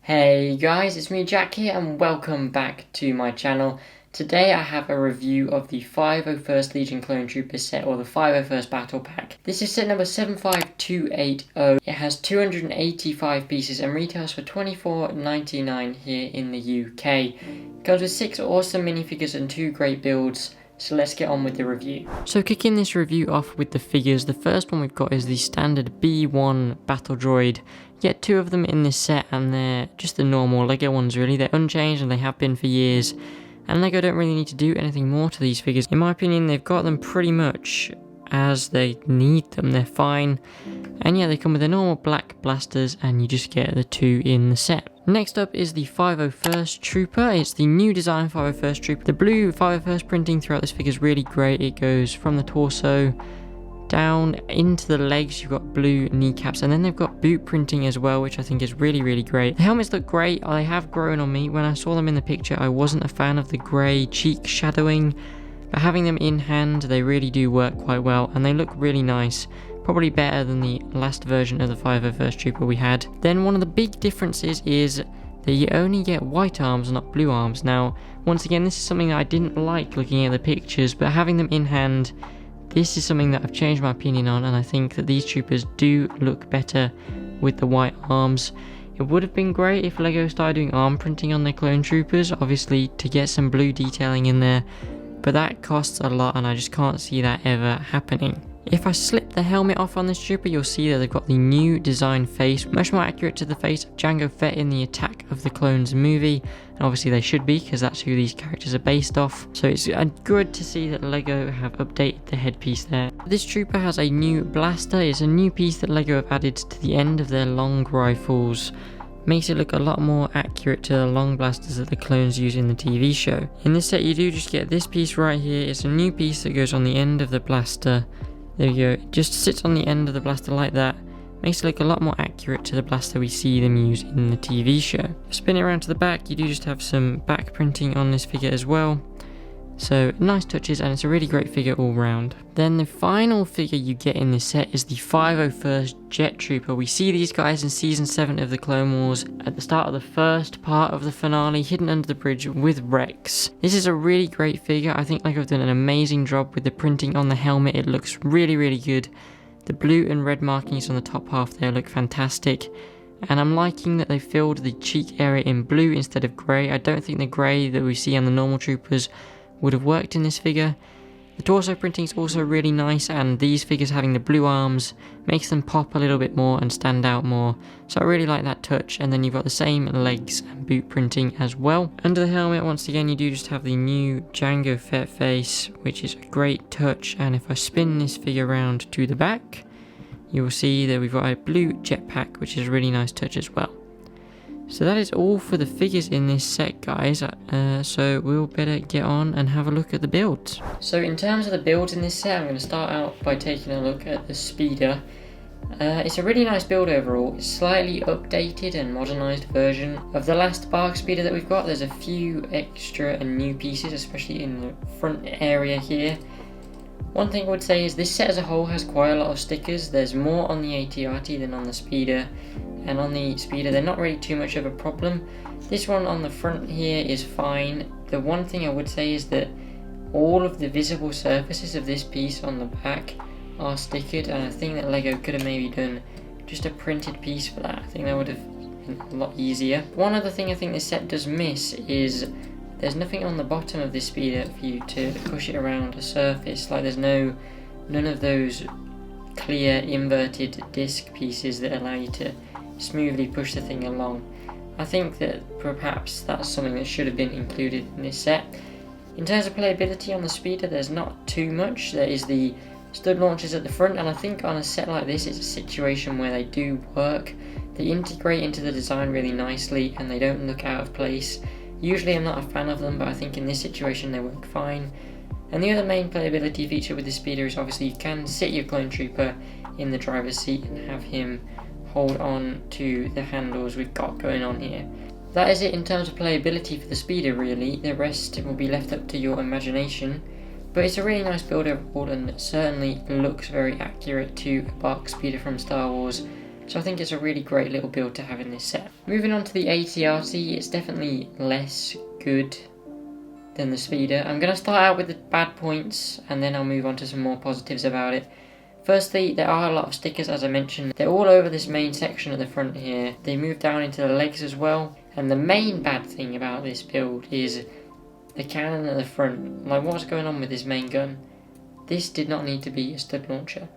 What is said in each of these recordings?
Hey guys, it's me Jack here and welcome back to my channel. Today I have a review of the 501st Legion Clone Trooper set, or the 501st Battle Pack. This is set number 75280. It has 285 pieces and retails for $24.99 here in the UK. It comes with 6 awesome minifigures and 2 great builds. So let's get on with the review. So kicking this review off with the figures, the first one we've got is the standard B1 Battle Droid. You get 2 of them in this set and they're just the normal LEGO ones really. They're unchanged and they have been for years. And LEGO don't really need to do anything more to these figures. In my opinion, they've got them pretty much as they need them. They're fine. And yeah, they come with the normal black blasters and you just get the 2 in the set. Next up is the 501st Trooper. It's the new design 501st Trooper. The blue 501st printing throughout this figure is really great. It goes from the torso down into the legs. You've got blue kneecaps and then they've got boot printing as well, which I think is really great. The helmets look great. They have grown on me. When I saw them in the picture, I wasn't a fan of the grey cheek shadowing, but having them in hand, they really do work quite well and they look really nice. Probably better than the last version of the 501st Trooper we had. Then one of the big differences is that you only get white arms, not blue arms. Now, once again, this is something that I didn't like looking at the pictures, but having them in hand, this is something that I've changed my opinion on, and I think that these troopers do look better with the white arms. It would have been great if LEGO started doing arm printing on their clone troopers, obviously to get some blue detailing in there, but that costs a lot and I just can't see that ever happening. If I slip the helmet off on this trooper, you'll see that they've got the new design face, much more accurate to the face of Jango Fett in the Attack of the Clones movie, and obviously they should be because that's who these characters are based off. So it's good to see that LEGO have updated the headpiece there. This trooper has a new blaster. It's a new piece that LEGO have added to the end of their long rifles. Makes it look a lot more accurate to the long blasters that the clones use in the TV show. In this set you do just get this piece right here. It's a new piece that goes on the end of the blaster. There we go, it just sits on the end of the blaster like that. Makes it look a lot more accurate to the blaster we see them use in the TV show. Spin it around to the back, you do just have some back printing on this figure as well. So nice touches and it's a really great figure all round. Then the final figure you get in this set is the 501st Jet Trooper. We see these guys in season 7 of the Clone Wars at the start of the first part of the finale, hidden under the bridge with Rex. This is a really great figure. I think I've done an amazing job with the printing on the helmet. It looks really good. The blue and red markings on the top half there look fantastic. And I'm liking that they filled the cheek area in blue instead of grey. I don't think the grey that we see on the normal troopers would have worked in this figure. The torso printing is also really nice, and these figures having the blue arms makes them pop a little bit more and stand out more. So I really like that touch. And then you've got the same legs and boot printing as well. Under the helmet, once again, you do just have the new Jango Fett face, which is a great touch. And if I spin this figure around to the back, you will see that we've got a blue jetpack, which is a really nice touch as well. So that is all for the figures in this set, guys, so we'll better get on and have a look at the builds. So in terms of the builds in this set, I'm going to start out by taking a look at the speeder. It's a really nice build overall. It's a slightly updated and modernised version of the last Bark speeder that we've got. There's a few extra and new pieces, especially in the front area here. One thing I would say is this set as a whole has quite a lot of stickers. There's more on the AT-RT than on the speeder, and on the speeder they're not really too much of a problem. This one on the front here is fine. The one thing I would say is that all of the visible surfaces of this piece on the back are stickered, and I think that LEGO could have maybe done just a printed piece for that. I think that would have been a lot easier. One other thing I think this set does miss is there's nothing on the bottom of this speeder for you to push it around a surface. Like there's none of those clear inverted disc pieces that allow you to smoothly push the thing along. I think that perhaps that's something that should have been included in this set. In terms of playability on the speeder, there's not too much. There is the stud launchers at the front, and I think on a set like this it's a situation where they do work. They integrate into the design really nicely and they don't look out of place. Usually I'm not a fan of them, but I think in this situation they work fine. And the other main playability feature with the speeder is obviously you can sit your clone trooper in the driver's seat and have him hold on to the handles we've got going on here. That is it in terms of playability for the speeder really. The rest will be left up to your imagination. But it's a really nice build overall and certainly looks very accurate to a Bark speeder from Star Wars. So I think it's a really great little build to have in this set. Moving on to the ATRT, it's definitely less good than the speeder. I'm going to start out with the bad points and then I'll move on to some more positives about it. Firstly, there are a lot of stickers, as I mentioned. They're all over this main section at the front here. They move down into the legs as well. And the main bad thing about this build is the cannon at the front. Like, what's going on with this main gun? This did not need to be a stud launcher.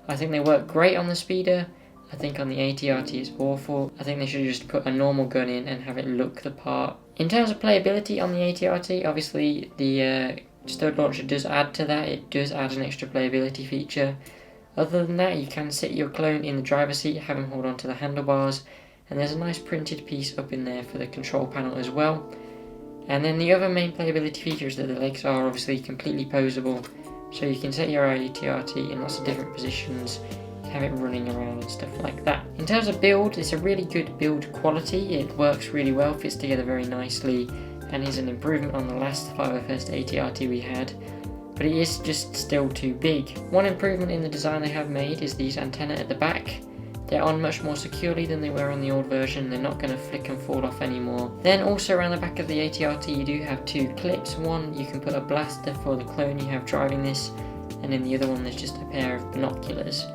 I think they work great on the speeder. I think on the ATRT it's awful. I think they should just put a normal gun in and have it look the part. In terms of playability on the ATRT, obviously the stud launcher does add to that. It does add an extra playability feature. Other than that, you can sit your clone in the driver's seat, have him hold on to the handlebars, and there's a nice printed piece up in there for the control panel as well. And then the other main playability feature is that the legs are obviously completely posable, so you can set your ATRT in lots of different positions, have it running around and stuff like that. In terms of build, it's a really good build quality. It works really well, fits together very nicely, and is an improvement on the last 501st ATRT we had. But it is just still too big. One improvement in the design they have made is these antennae at the back. They're on much more securely than they were on the old version. They're not going to flick and fall off anymore. Then also around the back of the ATRT you do have two clips. One, you can put a blaster for the clone you have driving this, and in the other one there's just a pair of binoculars.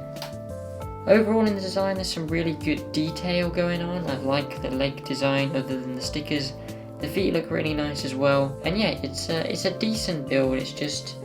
Overall in the design there's some really good detail going on. I like the leg design other than the stickers. The feet look really nice as well. And yeah, it's a decent build. It's just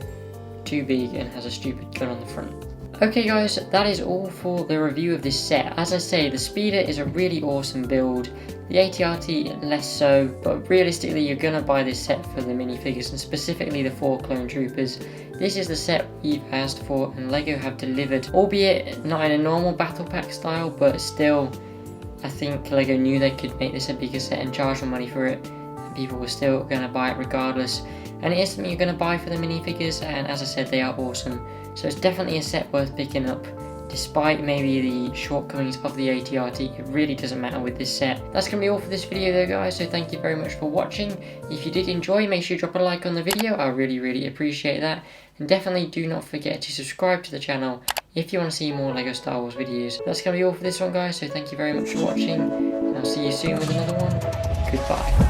too big and has a stupid gun on the front. Okay guys, that is all for the review of this set. As I say, the speeder is a really awesome build, the ATRT less so, but realistically you're gonna buy this set for the minifigures and specifically the 4 clone troopers. This is the set we've asked for and LEGO have delivered, albeit not in a normal battle pack style, but still I think LEGO knew they could make this a bigger set and charge more money for it, and people were still gonna buy it regardless. And it is something you're going to buy for the minifigures, and as I said, they are awesome. So it's definitely a set worth picking up. Despite maybe the shortcomings of the ATRT, it really doesn't matter with this set. That's going to be all for this video though guys, so thank you very much for watching. If you did enjoy, make sure you drop a like on the video, I really appreciate that. And definitely do not forget to subscribe to the channel if you want to see more LEGO Star Wars videos. That's going to be all for this one guys, so thank you very much for watching, and I'll see you soon with another one. Goodbye.